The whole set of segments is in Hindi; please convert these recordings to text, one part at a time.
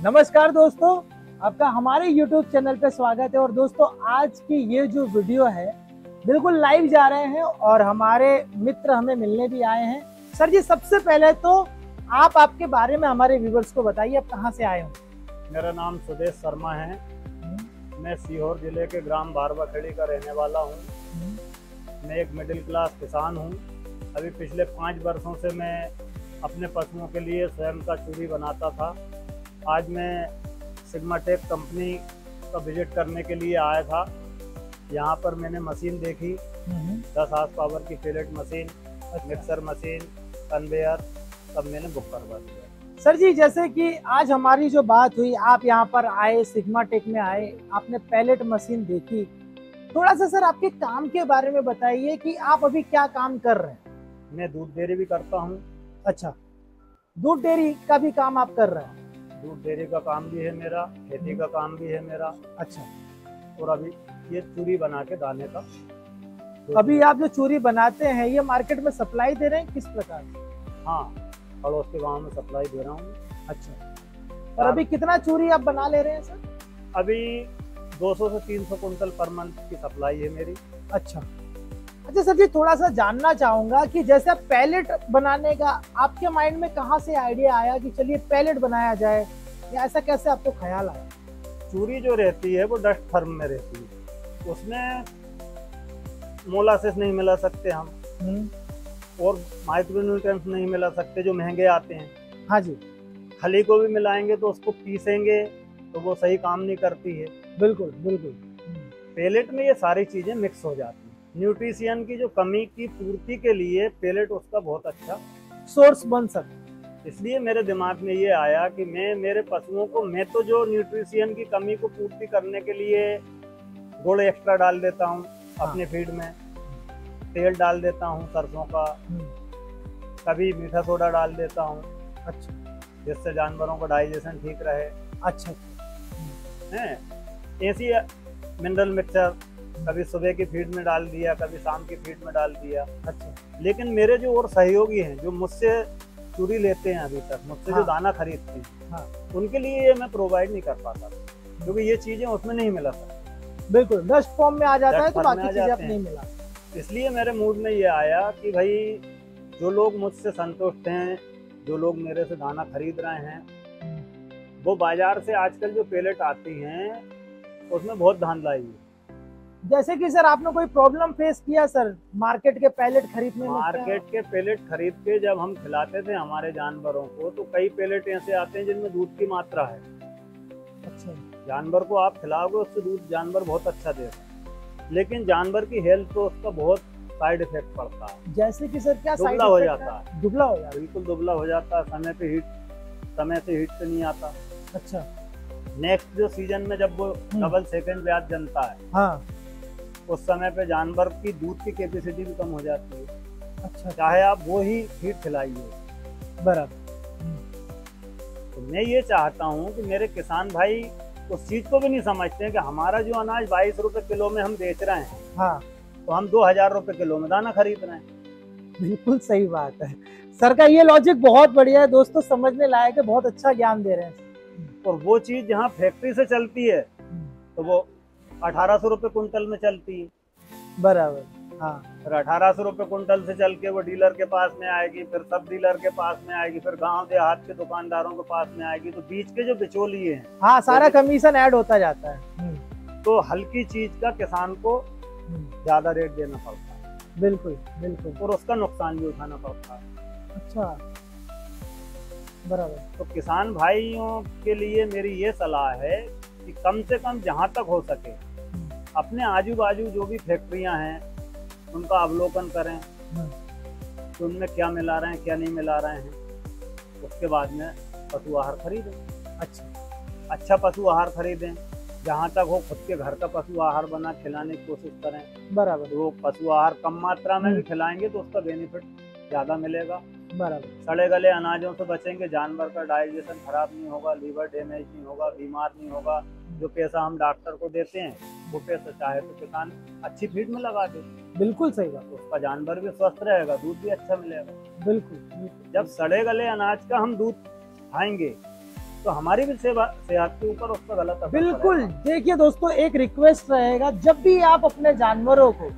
नमस्कार दोस्तों, आपका हमारे YouTube चैनल पे स्वागत है। और दोस्तों, आज की ये जो वीडियो है बिल्कुल लाइव जा रहे हैं और हमारे मित्र हमें मिलने भी आए हैं। सर जी, सबसे पहले तो आप आपके बारे में हमारे व्यूवर्स को बताइए, आप कहाँ से आए हो? मेरा नाम सुदेश शर्मा है। मैं सीहोर जिले के ग्राम बारवाखेड़ी का रहने वाला हूँ। मैं एक मिडिल क्लास किसान हूँ। अभी पिछले 5 वर्षों से मैं अपने पशुओं के लिए स्वयं का चूड़ी बनाता था। आज मैं सिग्मा टेक कंपनी का विजिट करने के लिए आया था। यहाँ पर मैंने मशीन देखी, 10 हार्स पावर की pellet machine, mixer machine, conveyor, सब मैंने बुक करवा दिया। सर जी, जैसे कि आज हमारी जो बात हुई, आप यहाँ पर आए, सिग्मा टेक में आए, आपने पैलेट मशीन देखी। थोड़ा सा सर आपके काम के बारे में बताइए कि आप अभी क्या काम कर रहे हैं? मैं दूध डेयरी भी करता हूँ। अच्छा, दूध डेयरी का भी काम आप कर रहे हैं? दूध डेयरी का काम भी है मेरा, खेती का काम भी है मेरा। अच्छा, और अभी ये चूड़ी बना के दाने का। अभी आप जो चूड़ी बनाते हैं ये मार्केट में सप्लाई दे रहे हैं, किस प्रकार से? हाँ, पड़ोस के गांव में सप्लाई दे रहा हूँ। अच्छा, और अभी कितना चूड़ी आप बना ले रहे हैं सर? अभी 200 से 300 कुंटल पर मंथ की सप्लाई है मेरी। अच्छा अच्छा सर जी, थोड़ा सा जानना चाहूंगा कि जैसे पैलेट बनाने का आपके माइंड में कहाँ से आइडिया आया कि चलिए पैलेट बनाया जाए, या ऐसा कैसे आपको ख्याल आया? चूड़ी जो रहती है वो डस्ट फर्म में रहती है, उसमें मोलासेस नहीं मिला सकते हम, और माइक्रोन्यूट्रिएंट्स नहीं मिला सकते जो महंगे आते हैं। हाँ जी, खली को भी मिलाएंगे तो उसको पीसेंगे तो वो सही काम नहीं करती है। बिल्कुल बिल्कुल। पेलेट में ये सारी चीजें मिक्स हो जाती हैं। न्यूट्रिशन की जो कमी की पूर्ति के लिए पेलेट उसका बहुत अच्छा सोर्स बन सकता। इसलिए मेरे दिमाग में ये आया कि मैं मेरे पशुओं को, मैं तो जो न्यूट्रिशन की कमी को पूर्ति करने के लिए गुड़ एक्स्ट्रा डाल देता हूँ अपने फीड में, तेल डाल देता हूँ सरसों का, कभी मीठा सोडा डाल देता हूँ। अच्छा, जिससे जानवरों का डाइजेशन ठीक रहे। अच्छा हैं ऐसी मिनरल मिक्सचर कभी सुबह की फीड में डाल दिया, कभी शाम की फीड में डाल दिया। अच्छा। लेकिन मेरे जो और सहयोगी हैं जो मुझसे चूड़ी लेते हैं, अभी तक मुझसे जो दाना खरीदते हैं, उनके लिए ये मैं प्रोवाइड नहीं कर पाता क्योंकि ये चीजें उसमें नहीं मिला सकती। बिल्कुल, डस्ट फॉर्म में आ जाता है तो बाकी चीजें आप नहीं मिला। इसलिए मेरे मूड में ये आया कि भाई जो लोग मुझसे संतुष्ट हैं, जो लोग मेरे से दाना खरीद रहे हैं, वो बाजार से आजकल जो पेलेट आती हैं उसमें बहुत धांधलाई है। जैसे कि सर आपने कोई प्रॉब्लम फेस किया सर मार्केट के पैलेट खरीदने में? मार्केट के पेलेट खरीद के जब हम खिलाते थे हमारे जानवरों को, तो कई पेलेट ऐसे आते हैं जिनमें दूध की मात्रा है। अच्छा, जानवर को आप खिलाओगे उससे दूध जानवर बहुत अच्छा देगा, लेकिन जानवर की हेल्थ तो उसका बहुत साइड इफेक्ट पड़ता है। जैसे कि सर क्या साइड दुबला हो जाता है? दुबला हो जाता है, बिल्कुल दुबला हो जाता है। समय से हीट से नहीं आता। अच्छा, नेक्स्ट जो सीजन में जब वो डबल सेकंड ब्याज जनता है, हाँ, उस समय पे जानवर की दूध की कैपेसिटी भी कम हो जाती है। अच्छा, चाहे आप वो ही फीड खिलाइए। बराबर। तो मैं ये चाहता हूँ कि मेरे किसान भाई उस चीज को भी नहीं समझते हैं कि हमारा जो अनाज 22 रुपए किलो में हम बेच रहे हैं, हाँ, तो हम 2000 रुपए किलो में दाना खरीद रहे हैं। बिल्कुल सही बात है सर का, ये लॉजिक बहुत बढ़िया है दोस्तों, समझने लायक है, बहुत अच्छा ज्ञान दे रहे हैं। और वो चीज जहाँ फैक्ट्री से चलती है तो वो 1800 रुपए कुंटल में चलती है। बराबर, हाँ। फिर 1800 रुपए कुंटल से चल के वो डीलर के पास में आएगी, फिर सब डीलर के पास में आएगी, फिर गांव देहात के दुकानदारों के पास में आएगी। तो बीच के जो बिचौलिए हैं, हाँ, सारा कमीशन ऐड होता जाता है। तो हल्की चीज का किसान को ज्यादा रेट देना पड़ता है। बिल्कुल बिल्कुल, और उसका नुकसान भी उठाना पड़ता है। अच्छा, बराबर। तो किसान भाइयों के लिए मेरी ये सलाह है कि कम से कम जहाँ तक हो सके अपने आजू बाजू जो भी फैक्ट्रियां हैं उनका अवलोकन करें कि उनमें क्या मिला रहे हैं, क्या नहीं मिला रहे हैं। उसके बाद में पशु आहार खरीदें। अच्छा पशु आहार खरीदें। जहाँ तक हो खुद के घर का पशु आहार बना खिलाने की कोशिश करें। बराबर। वो पशु आहार कम मात्रा में भी खिलाएंगे तो उसका बेनिफिट ज़्यादा मिलेगा। बराबर। सड़े गले अनाजों से बचेंगे, जानवर का डाइजेशन खराब नहीं होगा, लीवर डैमेज नहीं होगा, बीमार नहीं होगा। जो पैसा हम डॉक्टर को देते हैं वो पैसा चाहे तो किसान अच्छी फीड में लगा दे। बिल्कुल सही बात। उसका जानवर भी स्वस्थ रहेगा, दूध भी अच्छा मिलेगा। बिल्कुल। जब सड़े गले अनाज का हम दूध खाएंगे बिल्कुल। हमारी भी सेहत के ऊपर उसका गलत असर बिल्कुल। पड़ेगा। देखिए दोस्तों, एक रिक्वेस्ट रहेगा, जब भी आप अपने जानवरों को,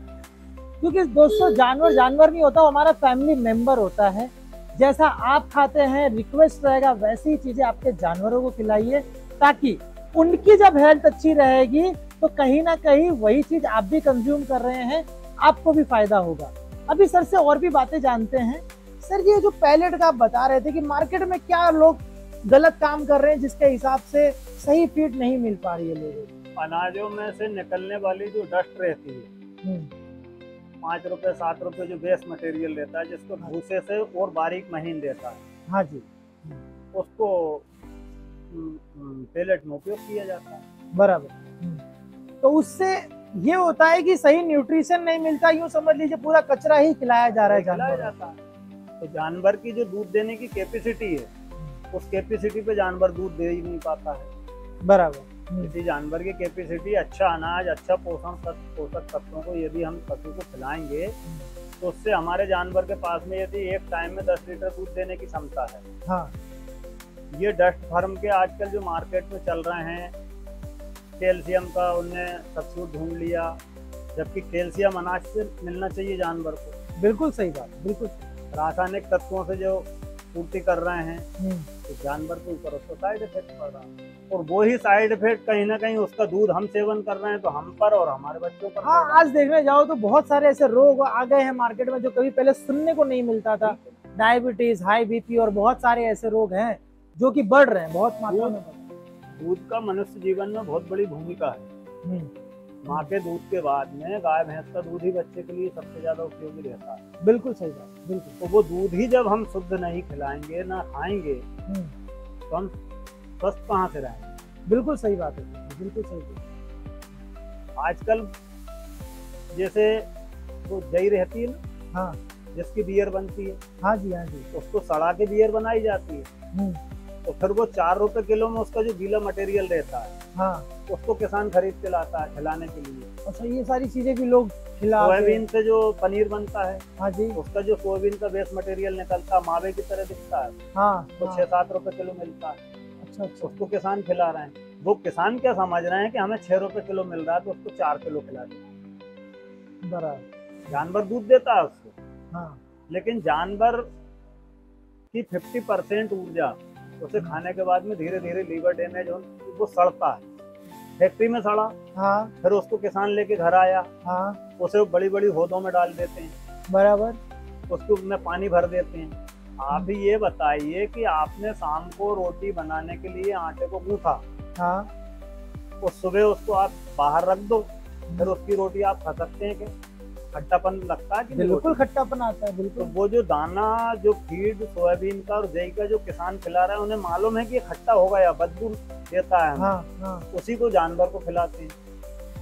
क्योंकि दोस्तों जानवर जानवर नहीं होता, हमारा फैमिली मेंबर होता है। जैसा आप खाते हैं, रिक्वेस्ट रहेगा वैसी ही चीजें आपके जानवरों को खिलाइए, ताकि उनकी जब हेल्थ अच्छी रहेगी तो कहीं ना कहीं वही चीज आप भी कंज्यूम कर रहे हैं, आपको भी फायदा होगा। अभी सर से और भी बातें जानते हैं। सर, ये जो पैलेट का आप बता रहे थे कि मार्केट में क्या लोग गलत काम कर रहे हैं, जिसके हिसाब से सही फीड नहीं मिल पा रही है लोगों को। अनाजों में से निकलने वाली जो डस्ट रहती है, 5 रुपए 7 रुपए जो बेस मटेरियल रहता है, जिसको भूसे से और बारीक महीन देता है, हाँ जी, उसको पेलेट में उपयोग किया जाता है। बराबर। तो उससे ये होता है कि सही न्यूट्रिशन नहीं मिलता, यूं समझ लीजिए पूरा कचरा ही खिलाया जा रहा है खिलाया जानवर। जाता है। तो जानवर की जो दूध देने की कैपेसिटी है, उस कैपेसिटी पे जानवर दूध दे ही नहीं पाता है। बराबर। किसी जानवर की कैपेसिटी अच्छा अनाज, अच्छा पोषक तत्वों को यदि हम पशु को खिलाएंगे, तो उससे हमारे जानवर के पास में यदि एक टाइम में 10 लीटर दूध देने की क्षमता है। हाँ। ये डस्ट फार्म के आजकल जो मार्केट में चल रहे हैं, कैल्शियम का उनने सब्स्टिट्यूट ढूंढ लिया, जबकि कैल्शियम अनाज से मिलना चाहिए जानवर को। बिल्कुल सही बात, बिल्कुल। रासायनिक तत्वों से जो पूर्ति कर रहे हैं, तो जानवर के ऊपर उसका साइड इफेक्ट पड़ रहा है, और वो ही साइड इफेक्ट कहीं ना कहीं उसका दूध हम सेवन कर रहे हैं तो हम पर और हमारे बच्चों पर। हाँ, आज देखने जाओ तो बहुत सारे ऐसे रोग आ गए हैं मार्केट में जो कभी पहले सुनने को नहीं मिलता था। डायबिटीज, हाई बीपी और बहुत सारे ऐसे रोग हैं जो कि बढ़ रहे हैं, बहुत मात्रा में। दूध का मनुष्य जीवन में बहुत बड़ी भूमिका है। माँ के दूध के बाद में गाय भैंस का दूध ही बच्चे के लिए सबसे ज्यादा उपयोगी रहता है। बिल्कुल सही बात, बिल्कुल। तो वो दूध ही जब हम शुद्ध नहीं खिलाएंगे, ना खाएंगे, तो हम स्वस्थ कहाँ से रहेंगे। बिल्कुल सही बात है, बिल्कुल सही बात। आजकल जैसे वो दही रहती है ना, हाँ, जिसकी बियर बनती है, हाँ जी, हाँ जी, उसको सड़ा के बियर बनाई जाती है। तो फिर वो 4 रुपए किलो में उसका जो गीला मटेरियल रहता है, हाँ, उसको किसान खरीद के लाता है खिलाने के लिए। अच्छा, ये सारी चीजें भी लोग खिलाते हैं। सोयाबीन से जो पनीर बनता है, हाँ जी, उसका जो सोयाबीन का बेस मटेरियल निकलता है, मावे की तरह दिखता है, हाँ, तो हाँ। 6-7 रुपए किलो मिलता है। अच्छा, अच्छा। उसको किसान खिला रहे हैं। वो किसान क्या समझ रहे हैं कि हमें 6 रुपए किलो मिल रहा है तो उसको 4 किलो खिला दें। बराबर। जानवर दूध देता है उसको, हाँ, लेकिन जानवर की 50% ऊर्जा उसे खाने के बाद में धीरे धीरे लीवर डैमेज हो, वो सड़ता है। फैक्ट्री में सड़ा, हाँ, फिर उसको किसान लेके घर आया, हाँ, उसे बड़ी बड़ी होदों में डाल देते हैं, बराबर। उसके में पानी भर देते हैं। आप ही ये बताइए कि आपने शाम को रोटी बनाने के लिए आटे को गूंथा, हाँ, और सुबह उसको आप बाहर रख दो, फिर उसकी रोटी आप खा सकते हैं क्या? खट्टापन लगता है कि नहीं? बिल्कुल खट्टापन आता है, तो बिल्कुल। वो जो दाना, जो फीड सोयाबीन का और जई का जो किसान खिला रहा है, उन्हें मालूम है कि ये खट्टा होगा या बदबू देता है, हाँ, हाँ, उसी को जानवर को खिलाते हैं।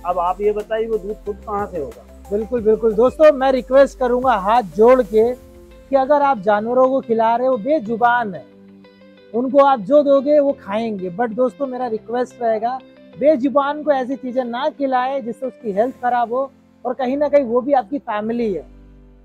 अब आप ये बताइए वो दूध खुद कहाँ से होगा? बिल्कुल, बिल्कुल। दोस्तों, मैं रिक्वेस्ट करूंगा हाथ जोड़ के कि अगर आप जानवरों को खिला रहे हो, बेजुबान है, उनको आप जो दोगे वो खाएंगे, बट दोस्तों मेरा रिक्वेस्ट रहेगा, बेजुबान को ऐसी चीजें ना खिलाएं जिससे उसकी हेल्थ खराब हो, और कहीं ना कहीं वो भी आपकी फैमिली है,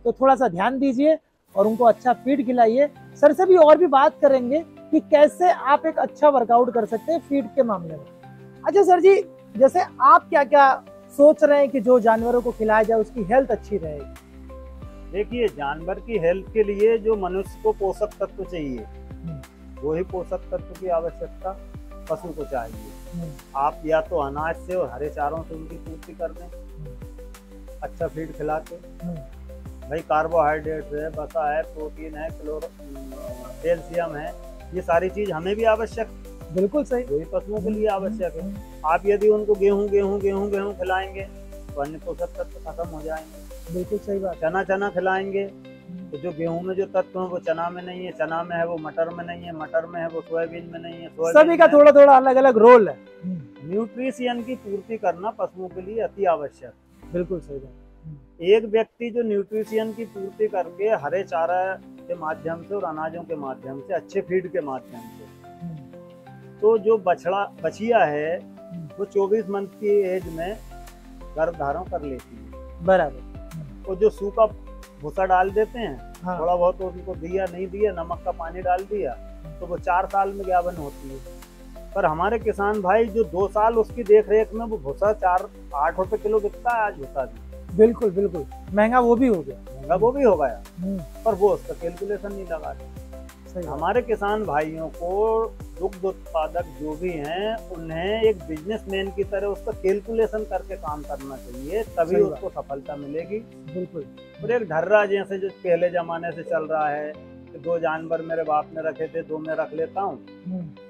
तो थोड़ा सा ध्यान दीजिए और उनको अच्छा फीड खिलाइए। सर से भी और भी बात करेंगे कि कैसे आप एक अच्छा वर्कआउट कर सकते हैं फीड के मामले में। अच्छा सर जी, जैसे आप क्या क्या सोच रहे हैं कि जो जानवरों को खिलाया जाए उसकी हेल्थ अच्छी रहेगी? देखिए, जानवर की हेल्थ के लिए जो मनुष्य को पोषक तत्व चाहिए, वही पोषक तत्व की आवश्यकता पशु को चाहिए। आप या तो अनाज से और हरे चारों से उनकी पूर्ति कर दें, अच्छा फीड खिला के। भाई कार्बोहाइड्रेट है, वसा है, प्रोटीन है, कैल्शियम है, ये सारी चीज हमें भी आवश्यक, बिल्कुल सही, वही पशुओं के लिए आवश्यक है। आप यदि उनको गेहूं गेहूं गेहूं गेहूं खिलाएंगे तो अन्य पोषक तत्व खत्म हो जाएंगे। बिल्कुल सही बात। चना चना खिलाएंगे तो जो गेहूं में जो तत्व है वो चना में नहीं है, चना में है वो मटर में नहीं है, मटर में है वो सोयाबीन में नहीं है, सभी का थोड़ा थोड़ा अलग अलग रोल है। न्यूट्रिशियन की पूर्ति करना पशुओं के लिए अति आवश्यक। बिल्कुल सही बात। एक व्यक्ति जो न्यूट्रिशियन की पूर्ति करके हरे चारा के माध्यम से और अनाजों के माध्यम से, अच्छे फीड के माध्यम से, तो जो बछिया है वो 24 मंथ की एज में गर्भ धारण कर लेती है। बराबर। और जो सूखा भूसा डाल देते हैं, हाँ। थोड़ा बहुत उनको दिया नहीं दिया, नमक का पानी डाल दिया, तो वो 4 साल में गाभिन होती है। पर हमारे किसान भाई जो 2 साल उसकी देख रेख में वो भूसा 4-8 रुपए किलो बिकता है आज भूसा भी। बिल्कुल बिल्कुल, महंगा वो भी हो गया। महंगा वो भी हो गया, पर वो उसका कैलकुलेशन नहीं लगाते। हमारे किसान भाइयों को दुग्ध उत्पादक जो भी हैं उन्हें एक बिजनेसमैन की तरह उसका कैलकुलेशन करके काम करना चाहिए, तभी उसको सफलता मिलेगी। बिल्कुल। और एक ढर्रा जैसे जो पहले जमाने से चल रहा है कि 2 जानवर मेरे बाप ने रखे थे 2 मैं रख लेता हूँ,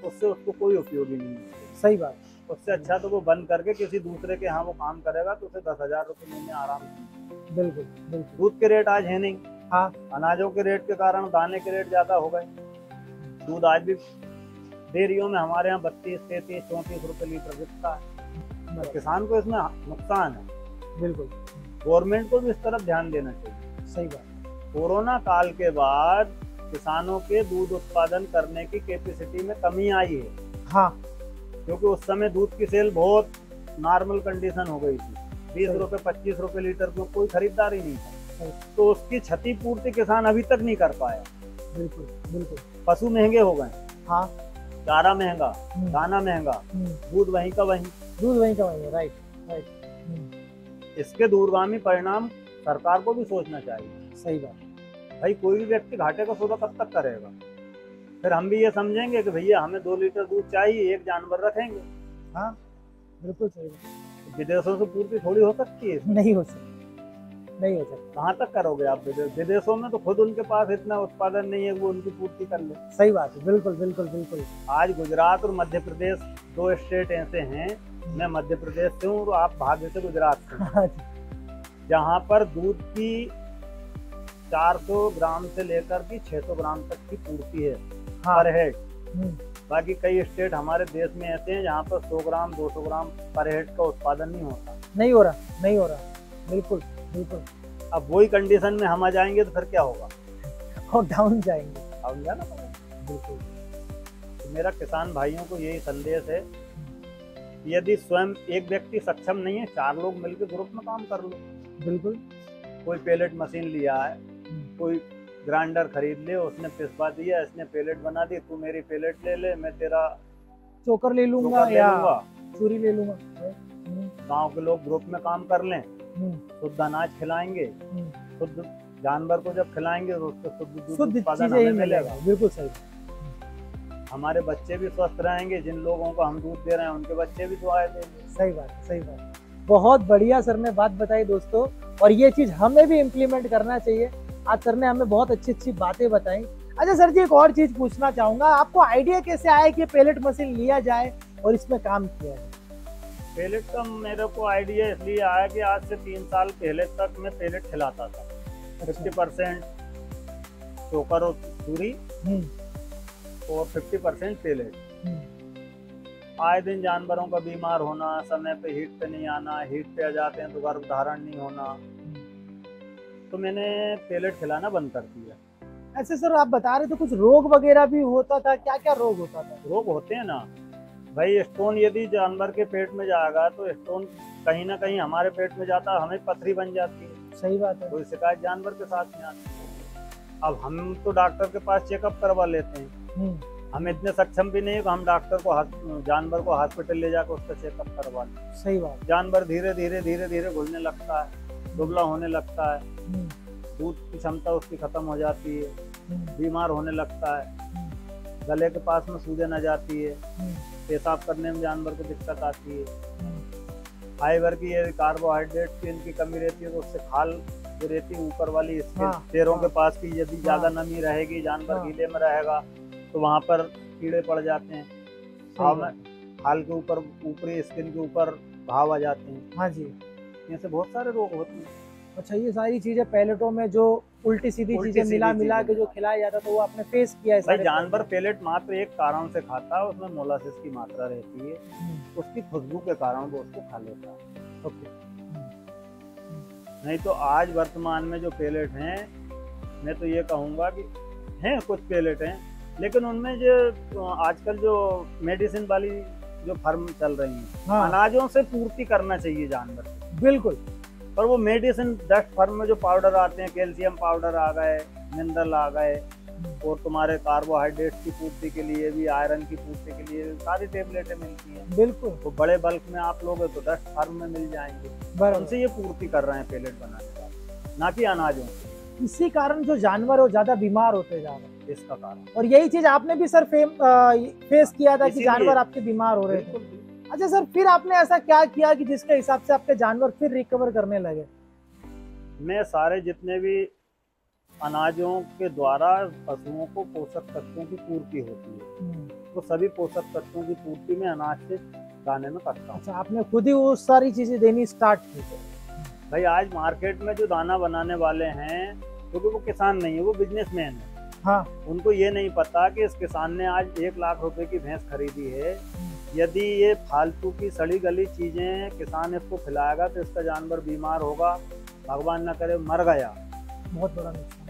उससे उसको कोई उपयोगी नहीं है। सही बात। उससे अच्छा तो वो बंद करके किसी दूसरे के यहाँ वो काम करेगा तो उसे 10,000 रुपये महीने आराम से। बिल्कुल बिल्कुल। दूध के रेट आज है नहीं, हाँ, अनाजों के रेट के कारण दाने के रेट ज्यादा हो गए। दूध आज भी डेयरियों में हमारे यहाँ 32, 33, 34 रुपए लीटर बिकता है। किसान को इसमें नुकसान है। बिल्कुल। गवर्नमेंट को भी इस तरफ ध्यान देना चाहिए। सही बात। कोरोना काल के बाद किसानों के दूध उत्पादन करने की कैपेसिटी में कमी आई है। हाँ, क्योंकि उस समय दूध की सेल बहुत नॉर्मल कंडीशन हो गई थी, 20 रुपए 25 रुपए लीटर को कोई खरीदार ही नहीं था, तो उसकी क्षतिपूर्ति किसान अभी तक नहीं कर पाया। बिल्कुल बिल्कुल। पशु महंगे हो गए। हाँ, चारा महंगा, दाना महंगा, दूध वहीं का वहीं, दूध वहीं का वहीं। Right right. इसके दूरगामी परिणाम सरकार को भी सोचना चाहिए। सही बात। भाई कोई भी व्यक्ति घाटे का सौदा कब तक करेगा? फिर हम भी ये समझेंगे कि भैया हमें 2 लीटर दूध चाहिए, एक जानवर रखेंगे। हाँ, बिल्कुल सही बात। विदेशों से पूर्ति थोड़ी हो सकती है? नहीं हो सकती, नहीं हो सकती। कहाँ तक करोगे आप? विदेशों में तो खुद उनके पास इतना उत्पादन नहीं है वो उनकी पूर्ति कर ले। सही बात है। बिल्कुल बिल्कुल बिल्कुल। आज गुजरात और मध्य प्रदेश 2 स्टेट ऐसे हैं, मैं मध्य प्रदेश से हूँ और आप भाग्य से गुजरात से, जहाँ पर दूध की 400 ग्राम से लेकर की 600 ग्राम तक की पूर्ति है पर हेड। बाकी कई स्टेट हमारे देश में ऐसे हैं जहाँ पर 100 ग्राम 200 ग्राम पर हेड का उत्पादन नहीं होता। नहीं हो रहा, नहीं हो रहा। बिल्कुल बिल्कुल। अब वही कंडीशन में हम आ जाएंगे तो फिर क्या होगा? और डाउन जाएंगे। डाउन जाना पड़ेगा। बिल्कुल। तो मेरा किसान भाइयों को यही संदेश है, यदि स्वयं एक व्यक्ति सक्षम नहीं है, 4 लोग मिलकर ग्रुप में काम कर लो। बिल्कुल। कोई पेलेट मशीन लिया है, कोई ग्राइंडर खरीद ले, उसने पिसवा दिया, इसने पेलेट बना दी, तू मेरी पेलेट ले ले, मैं तेरा चोकर ले लूंगा या चूरी ले लूंगा। गांव के लोग ग्रुप में काम कर लें, शुद्ध अनाज खिलाएंगे, शुद्ध जानवर को जब खिलाएंगे तो उसको शुद्ध उत्पादन हमें मिलेगा। बिल्कुल सही। हमारे बच्चे भी स्वस्थ रहेंगे, जिन लोगों को हम दूध दे रहे हैं उनके बच्चे भी दुआएं देंगे। सही बात, सही बात। बहुत बढ़िया सर ने बात बताई दोस्तों, और ये चीज हमें भी इम्प्लीमेंट करना चाहिए। आज सर ने हमें बहुत अच्छी अच्छी बातें बताई। अच्छा सर जी, एक और चीज पूछना चाहूंगा, आपको आइडिया कैसे आया कि पेलेट मशीन लिया जाए और इसमें काम किया जाए? पेलेट का मेरे को आइडिया इसलिए आया कि आज से 3 साल पहले तक मैं पेलेट खिलाता था। 50% चोकर और चूरी और 50% पेलेट। आए दिन जानवरों का बीमार होना, समय पे हीट पे नहीं आना, हीट पे आ जाते हैं तो गर्भ धारण नहीं होना, तो मैंने पेलेट खिलाना बंद कर दिया। ऐसे सर आप बता रहे थे कुछ रोग वगैरह भी होता था, क्या क्या रोग होता था? रोग होते हैं ना भाई, स्टोन यदि जानवर के पेट में जाएगा तो स्टोन कहीं ना कहीं हमारे पेट में जाता है, हमें पथरी बन जाती है। सही बात है। कोई शिकायत जानवर के साथ में आती है। अब हम तो डॉक्टर के पास चेकअप करवा लेते हैं, हम इतने सक्षम भी नहीं है कि हम डॉक्टर को जानवर को हॉस्पिटल ले जाकर उसका चेकअप करवा लें। सही बात। जानवर धीरे धीरे धीरे धीरे घुलने लगता है, दुबला होने लगता है, दूध की क्षमता उसकी खत्म हो जाती है, बीमार होने लगता है, गले के पास में सूजन आ जाती है, पेशाब करने में जानवर को दिक्कत आती है, फाइबर की कार्बोहाइड्रेट की इनकी कमी रहती है तो उससे खाल जो रहती है ऊपर वाली इसके पैरों के पास की यदि ज्यादा नमी रहेगी, जानवर गीले में रहेगा तो वहाँ पर कीड़े पड़ जाते हैं, खाल के ऊपर ऊपरी स्किन के ऊपर घाव आ जाते हैं। हाँ जी, ऐसे बहुत सारे रोग होते हैं। अच्छा, ये सारी चीजें पेलेटों में जो उल्टी सीधी चीजें मिला के जो खिलाया जाता तो वो आपने फेस किया है? जानवर पेलेट मात्र एक कारण से खाता है, उसमें मोलासिस की मात्रा रहती है, उसकी खुशबू के कारण वो उसको खा लेता है। ओके। नहीं तो आज वर्तमान में जो पेलेट हैं, मैं तो ये कहूँगा कि हैं कुछ पेलेट हैं, लेकिन उनमें जो आजकल जो मेडिसिन वाली जो फर्म चल रही है, अनाजों से पूर्ति करना चाहिए जानवर। बिल्कुल। पर वो मेडिसिन डस्ट फर्म में जो पाउडर आते हैं, कैल्शियम पाउडर आ गए, मिनरल आ गए, और तुम्हारे कार्बोहाइड्रेट की पूर्ति के लिए भी, आयरन की पूर्ति के लिए सारी टेबलेटें मिलती हैं। बिल्कुल। तो बड़े बल्क में आप लोग तो डस्ट फार्म में मिल जाएंगे, उनसे ये पूर्ति कर रहे हैं पेलेट बनाने वाले, ना कि अनाजों से। इसी कारण जो जानवर है वो ज्यादा बीमार होते जा रहे हैं, इसका कारण। और यही चीज आपने भी सर फेस किया था कि जानवर आपके बीमार हो रहे थे। अच्छा सर, फिर आपने ऐसा क्या किया कि जिसके हिसाब से आपके जानवर फिर रिकवर करने लगे? मैं सारे जितने भी अनाजों के द्वारा पशुओं को पोषक तत्वों की पूर्ति होती है, तो सभी पोषक तत्वों की पूर्ति में अनाज से दाने में करता हूँ। अच्छा, आपने खुद ही वो सारी चीजें देनी स्टार्ट की? भाई आज मार्केट में जो दाना बनाने वाले हैं, क्योंकि वो किसान नहीं है, वो बिजनेसमैन है। हाँ। उनको ये नहीं पता कि इस किसान ने आज 1 लाख रुपए की भैंस खरीदी है, यदि ये फालतू की सड़ी गली चीजें किसान इसको खिलाएगा तो इसका जानवर बीमार होगा, भगवान न करे मर गया, बहुत बड़ा नुकसान।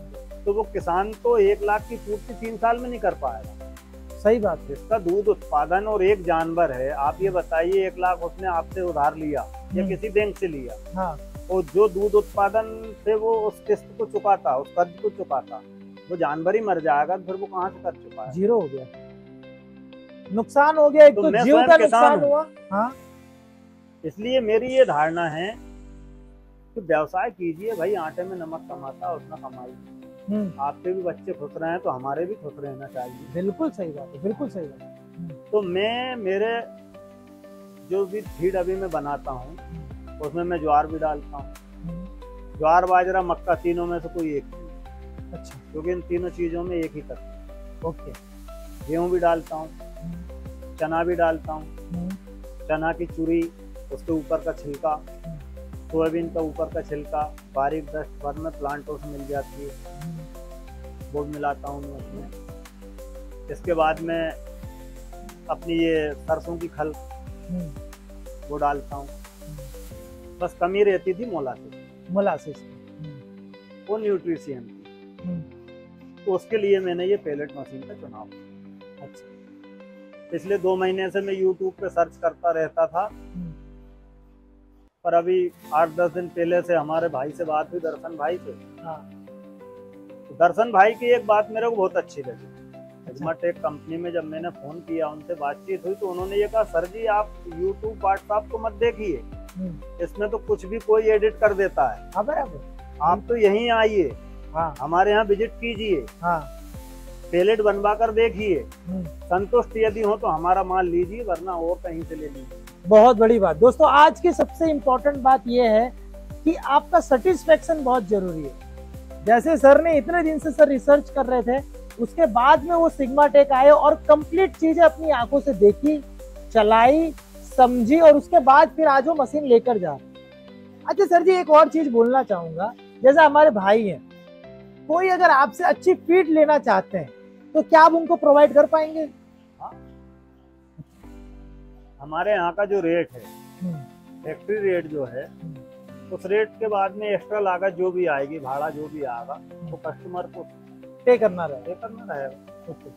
तो वो किसान तो 1 लाख की पूर्ति 3 साल में नहीं कर पाएगा। सही बात है। इसका दूध उत्पादन और एक जानवर है, आप ये बताइए 1 लाख उसने आपसे उधार लिया या किसी बैंक से लिया, हाँ। और जो दूध उत्पादन से वो उस किस्त को चुकाता, उस कर्ज को चुकाता, वो जानवर ही मर जाएगा, फिर वो कहाँ से कर चुका है? जीरो हो गया, नुकसान हो गया, एक तो जीव का नुकसान हुआ। हाँ। इसलिए मेरी ये धारणा है कि व्यवसाय कीजिए भाई, आटे में नमक कमाता उतना कमाइए। आपके भी बच्चे खुश रहे हैं तो हमारे भी खुश रहना चाहिए। बिल्कुल सही बात है, बिल्कुल सही बात है। तो मैं मेरे जो भी फीड अभी मैं बनाता हूँ उसमें मैं ज्वार भी डालता हूँ, ज्वार बाजरा मक्का तीनों में से कोई एक चीज। अच्छा। क्योंकि इन तीनों चीजों में एक ही तत्व। ओके। गेहूँ भी डालता हूँ, चना भी डालता हूँ, चना की चूरी, उसके ऊपर का छिलका, सोयाबीन का ऊपर का छिलका, बारीक डस्ट भर में प्लांटों से मिल जाती है, वो मिलाता हूँ मैं उसमें। इसके बाद में अपनी ये सरसों की खल वो डालता हूँ। बस कमी रहती थी मोलासिस वो न्यूट्रिशियन की, तो उसके लिए मैंने ये पेलेट मशीन का चुनाव। अच्छा। पिछले 2 महीने से मैं YouTube पे सर्च करता रहता था, पर अभी 8-10 दिन पहले से हमारे भाई से बात हुई, दर्शन भाई से। हाँ। तो दर्शन भाई की एक बात मेरे को बहुत अच्छी लगी। सिग्मा टेक कंपनी में जब मैंने फोन किया, उनसे बातचीत हुई, तो उन्होंने ये कहा, सर जी आप YouTube व्हाट्सएप को मत देखिए, इसमें तो कुछ भी कोई एडिट कर देता है। हाँ बराबर, आप तो यहीं आइए, हाँ, हमारे यहाँ विजिट कीजिए, हाँ, पेलेट बनवा कर देखिए, संतुष्ट यदि हो तो हमारा माल लीजिए, वरना और कहीं से ले लीजिए। बहुत बड़ी बात दोस्तों, आज की सबसे इम्पोर्टेंट बात यह है कि आपका सेटिस्फेक्शन बहुत जरूरी है। जैसे सर ने इतने दिन से सर रिसर्च कर रहे थे, उसके बाद में वो सिग्मा टेक आए और कंप्लीट चीजें अपनी आंखों से देखी, चलाई, समझी, और उसके बाद फिर आज वो मशीन लेकर जा रहे। अच्छा सर जी, एक और चीज बोलना चाहूंगा, जैसे हमारे भाई हैं, कोई अगर आपसे अच्छी फीड लेना चाहते हैं तो क्या आप उनको प्रोवाइड कर पाएंगे? हमारे यहाँ का जो रेट है, फैक्ट्री रेट जो है, उस रेट के बाद में एक्स्ट्रा लागत जो भी आएगी, भाड़ा जो भी आएगा, वो कस्टमर को पे करना रहेगा। ओके।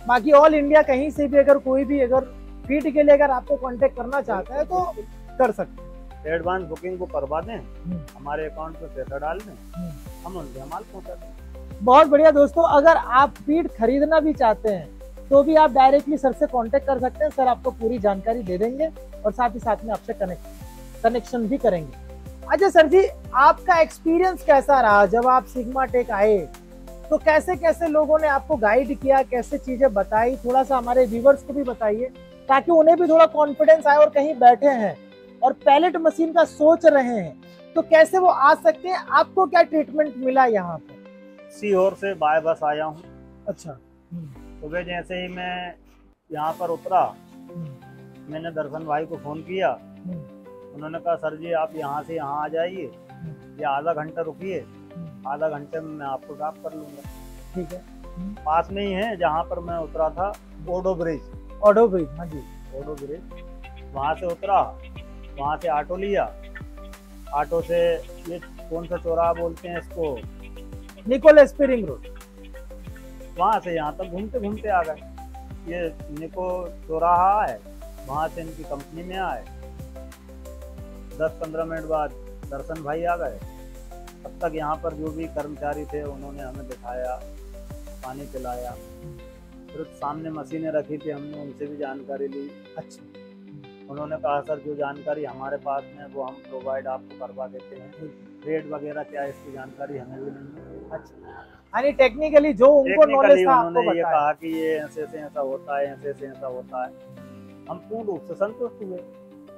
बाकी ऑल इंडिया कहीं से भी अगर कोई भी अगर फीड के लिए अगर आपको कांटेक्ट करना चाहता है तो कर सकते हैं। एडवांस बुकिंग को करवा दें, हमारे अकाउंट में पैसा डाल दें, हम उनके माल पहुंचा दें। बहुत बढ़िया दोस्तों, अगर आप फीड खरीदना भी चाहते हैं तो भी आप डायरेक्टली सर से कांटेक्ट कर सकते हैं। सर आपको पूरी जानकारी दे देंगे और साथ ही साथ में आपसे कनेक्शन भी करेंगे। अच्छा सर जी, आपका एक्सपीरियंस कैसा रहा जब आप सिग्मा टेक आए? तो कैसे कैसे लोगों ने आपको गाइड किया, कैसे चीजें बताई, थोड़ा सा हमारे व्यूवर्स को भी बताइए, ताकि उन्हें भी थोड़ा कॉन्फिडेंस आए और कहीं बैठे हैं और पैलेट मशीन का सोच रहे हैं तो कैसे वो आ सकते हैं। आपको क्या ट्रीटमेंट मिला यहाँ पर? सीहोर से बाय बस आया हूँ। अच्छा। सुबह जैसे ही मैं यहाँ पर उतरा, मैंने दर्शन भाई को फोन किया, उन्होंने कहा सर जी आप यहाँ से यहाँ आ जाइए, या आधा घंटा रुकिए, आधा घंटे में मैं आपको ड्रॉप कर लूंगा। ठीक है। पास में ही है जहाँ पर मैं उतरा था, ओडो ब्रिज। हाँ जी, ओडो ब्रिज, वहाँ से उतरा, वहाँ से ऑटो लिया, ऑटो से ये कौन सा चौराहा बोलते हैं इसको, निकोल स्पिरिंग रोड, वहाँ से यहाँ तक घूमते घूमते आ गए। ये निको चौराहा है, वहाँ से इनकी कंपनी में आए। 10-15 मिनट बाद दर्शन भाई आ गए। तब तक यहाँ पर जो भी कर्मचारी थे उन्होंने हमें दिखाया, पानी पिलाया। फिर सामने मशीनें रखी थी, हमने उनसे भी जानकारी ली। अच्छा। उन्होंने कहा सर जो जानकारी हमारे पास में वो हम प्रोवाइड आपको करवा देते हैं, रेट वगैरह क्या है इसकी जानकारी हमें भी नहीं है। अच्छा, यानी टेक्निकली जो उनको नॉलेज था आपको उन्होंने ये बताया। कहा कि ये ऐसे से ऐसा होता है, ऐसे से ऐसा होता है। हम पूर्ण रूप से संतुष्ट हुए।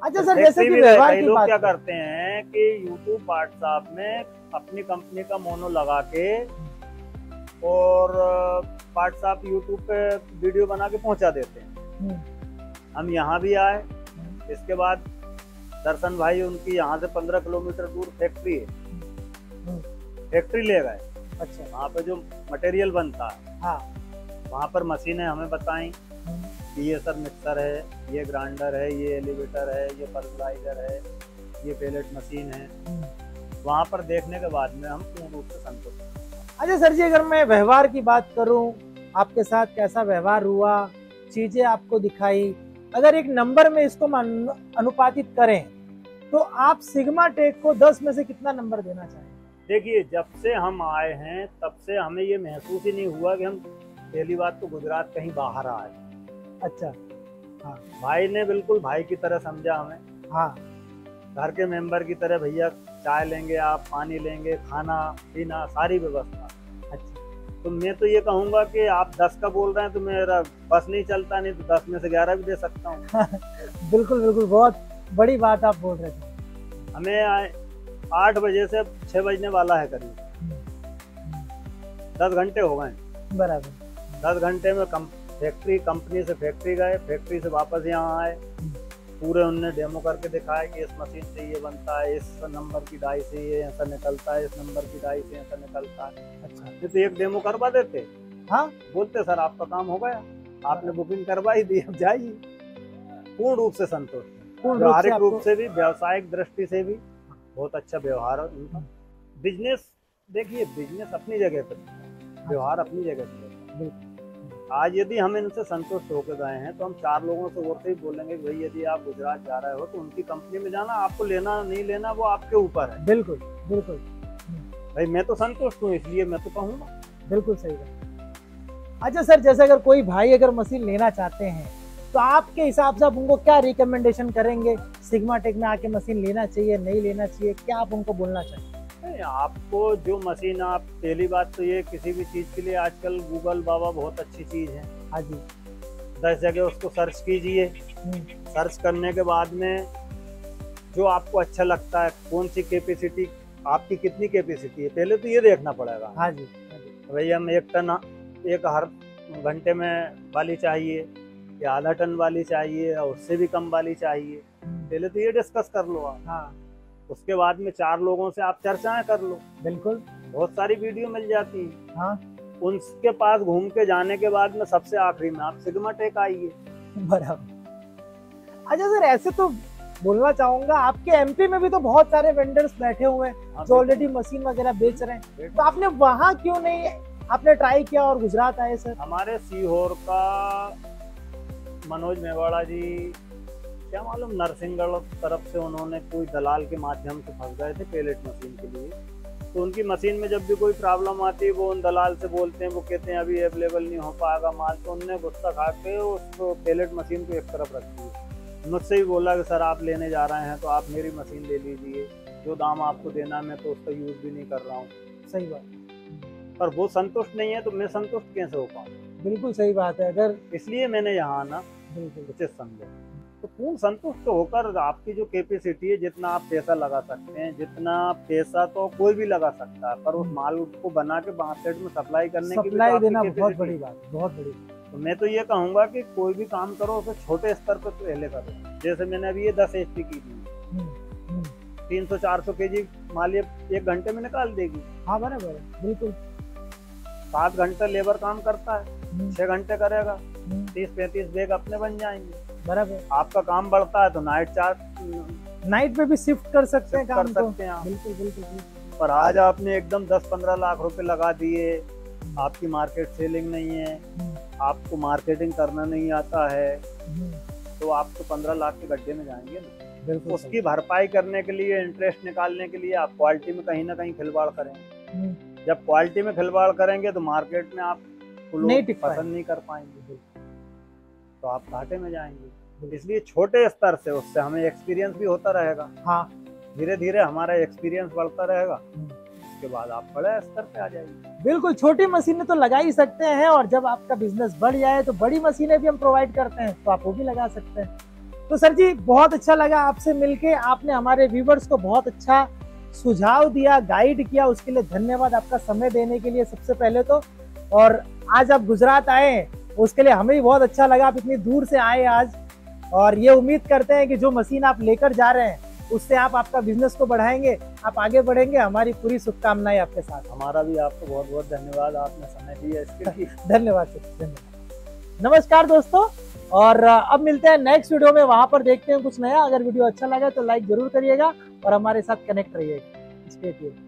अच्छा सर, जैसे कि व्यवहार की लोग बात क्या करते हैं कि यूट्यूब व्हाट्सएप में अपनी कंपनी का मोनो लगा के और व्हाट्सएप यूट्यूब पे वीडियो बना के पहुंचा देते हैं। हम यहाँ भी आए, इसके बाद दर्शन भाई उनकी यहाँ से 15 किलोमीटर दूर फैक्ट्री है, फैक्ट्री ले गए। अच्छा। वहाँ पे जो मटेरियल बनता है, हाँ। वहाँ पर मशीनें हमें बताई कि ये सर मिक्सर है, ये ग्राइंडर है, ये एलिवेटर है, ये पल्वराइजर है, ये पेलेट मशीन है। वहाँ पर देखने के बाद में हम पूर्ण रूप से संतुष्ट। अच्छा सर जी, अगर मैं व्यवहार की बात करूं, आपके साथ कैसा व्यवहार हुआ, चीजें आपको दिखाई, अगर एक नंबर में इसको अनुपातित करें तो आप सिग्मा टेक को 10 में से कितना नंबर देना चाहेंगे? देखिए, जब से हम आए हैं तब से हमें ये महसूस ही नहीं हुआ कि हम पहली बात तो गुजरात कहीं बाहर आए। अच्छा। हाँ। भाई ने बिल्कुल भाई की तरह समझा हमें। हाँ। घर के मेंबर की तरह, भैया चाय लेंगे आप, पानी लेंगे, खाना पीना सारी व्यवस्था। अच्छा। तो मैं तो ये कहूँगा कि आप 10 का बोल रहे हैं तो मेरा बस नहीं चलता, नहीं तो 10 में से 11 भी दे सकता हूँ। बिल्कुल बिल्कुल, बहुत बड़ी बात आप बोल रहे थे। हमें 8 बजे से 6 बजने वाला है करीब, 10 घंटे हो गए। बराबर। 10 घंटे में फैक्ट्री, कंपनी से फैक्ट्री गए, फैक्ट्री से वापस यहाँ आए, पूरे उनने डेमो करके दिखाया कि इस मशीन से ये बनता है, इस नंबर की डाई से ये ऐसा निकलता है, इस नंबर की डाई से ऐसा निकलता है। अच्छा। तो एक डेमो करवा देते। हाँ, बोलते सर आपका काम हो गया, आपने बुकिंग करवा ही दी, अब जाइए। पूर्ण रूप से संतुष्ट, व्यावहारिक रूप से भी, व्यावसायिक दृष्टि से भी बहुत अच्छा व्यवहार है उनका। बिजनेस, देखिए बिजनेस अपनी जगह पर, व्यवहार अपनी जगह पर। आज यदि हम इनसे संतुष्ट होकर गए हैं तो हम 4 लोगों से और से ही बोलेंगे भाई यदि आप गुजरात जा रहे हो तो उनकी कंपनी में जाना, आपको लेना नहीं लेना वो आपके ऊपर है। बिल्कुल बिल्कुल भाई मैं तो संतुष्ट हूँ इसलिए मैं तो कहूँगा। बिल्कुल सही बात। अच्छा सर, जैसे अगर कोई भाई अगर मशीन लेना चाहते हैं तो आपके हिसाब से आप उनको क्या रिकमेंडेशन करेंगे? सिग्मा टेक में आके मशीन लेना चाहिए, नहीं लेना चाहिए, क्या आप उनको बोलना चाहिए? आपको जो मशीन, आप पहली बात तो ये किसी भी चीज के लिए आजकल गूगल बाबा बहुत अच्छी चीज है। हाँ जी। 10 जगह उसको सर्च कीजिए, सर्च करने के बाद में जो आपको अच्छा लगता है, कौन सी कैपेसिटी आपकी, कितनी कैपेसिटी है, पहले तो ये देखना पड़ेगा। हाँ जी। भाई हम 1 टन एक हर घंटे में वाली चाहिए या आधा टन वाली चाहिए या उससे भी कम वाली चाहिए, पहले तो ये डिस्कस कर लो आप। हाँ। उसके बाद में 4 लोगों से आप चर्चाएं कर लो। बिल्कुल। बहुत सारी वीडियो मिल जाती है। हाँ। उनके पास घूम के जाने के बाद में सबसे आखिरी में आप सिग्मा टेक आइए। बराबर। अच्छा सर, ऐसे तो बोलना चाहूंगा आपके एमपी में भी तो बहुत सारे वेंडर्स बैठे हुए हैं जो ऑलरेडी मशीन वगैरह बेच रहे हैं, तो आपने वहाँ क्यों नहीं आपने ट्राई किया और गुजरात आए सर? हमारे सीहोर का मनोज मेवाड़ा जी, क्या मालूम नरसिंहगढ़ तरफ से उन्होंने कोई दलाल के माध्यम से फंस गए थे पेलेट मशीन के लिए। तो उनकी मशीन में जब भी कोई प्रॉब्लम आती है वो उन दलाल से बोलते हैं, वो कहते हैं अभी अवेलेबल नहीं हो पाएगा माल। तो उनने गुस्सा खा के उसको पेलेट मशीन को एक तरफ रख दी। मुझसे भी बोला कि सर आप लेने जा रहे हैं तो आप मेरी मशीन ले लीजिए, जो दाम आपको देना मैं तो उसका यूज भी नहीं कर रहा हूँ। सही बात। पर वो संतुष्ट नहीं है तो मैं संतुष्ट कैसे हो पाऊँ? बिल्कुल सही बात है। अगर इसलिए मैंने यहाँ आना बिल्कुल उचित समझा। तो पूर्ण संतुष्ट होकर आपकी जो कैपेसिटी है, जितना आप पैसा लगा सकते हैं, जितना पैसा तो कोई भी लगा सकता है, पर उस माल को बना के मार्केट में सप्लाई करने की सप्लाई देना बहुत बड़ी बात, बहुत बड़ी। तो मैं तो ये कहूँगा कि कोई भी काम करो उसे छोटे स्तर पर पहले करो। जैसे मैंने अभी ये 10 HP की दी, 300-400 kg माल ये 1 घंटे में निकाल देगी। हाँ बराबर, बिल्कुल। 7 घंटे लेबर काम करता है, 6 घंटे करेगा, 30-35 बैग अपने बन जाएंगे। बराबर। आपका काम बढ़ता है तो नाइट पे भी शिफ्ट कर सकते हैं, कर सकते हैं आप। बिल्कुल बिल्कुल। पर आज आपने एकदम 10-15 लाख रुपए लगा दिए, आपकी मार्केट सेलिंग नहीं है, आपको मार्केटिंग करना नहीं आता है, तो आप तो 15 लाख के गड्ढे में जाएंगे ना। उसकी भरपाई करने के लिए, इंटरेस्ट निकालने के लिए आप क्वालिटी में कहीं ना कहीं खिलवाड़ करें। जब क्वालिटी में खिलवाड़ करेंगे तो मार्केट में आप आपको नहीं लोग टिक पसंद नहीं कर पाएंगे तो आप घाटे में जाएंगे। इसलिए छोटे स्तर से उससे हमें एक्सपीरियंस भी होता रहेगा। हाँ, धीरे धीरे हमारा एक्सपीरियंस बढ़ता रहेगा, उसके बाद आप बड़े स्तर पे आ जाएंगे। बिल्कुल, छोटी मशीनें तो लगा ही सकते हैं, और जब आपका बिजनेस बढ़ जाए तो बड़ी मशीनें भी हम प्रोवाइड करते हैं, तो आप वो भी लगा सकते हैं। तो सर जी, बहुत अच्छा लगा आपसे मिलके, आपने हमारे व्यूवर्स को बहुत अच्छा सुझाव दिया, गाइड किया, उसके लिए धन्यवाद आपका समय देने के लिए सबसे पहले तो। और आज आप गुजरात आए उसके लिए हमें भी बहुत अच्छा लगा, आप इतनी दूर से आए आज, और ये उम्मीद करते हैं कि जो मशीन आप लेकर जा रहे हैं उससे आप आपका बिजनेस को बढ़ाएंगे, आप आगे बढ़ेंगे। हमारी पूरी शुभकामनाएं आपके साथ। हमारा भी आपको बहुत बहुत धन्यवाद, आपने समय दिया इसके लिए। धन्यवाद सर, धन्यवाद। नमस्कार दोस्तों, और अब मिलते हैं नेक्स्ट वीडियो में, वहां पर देखते हैं कुछ नया। अगर वीडियो अच्छा लगा तो लाइक जरूर करिएगा और हमारे साथ कनेक्ट रहिएगा। Stay tuned.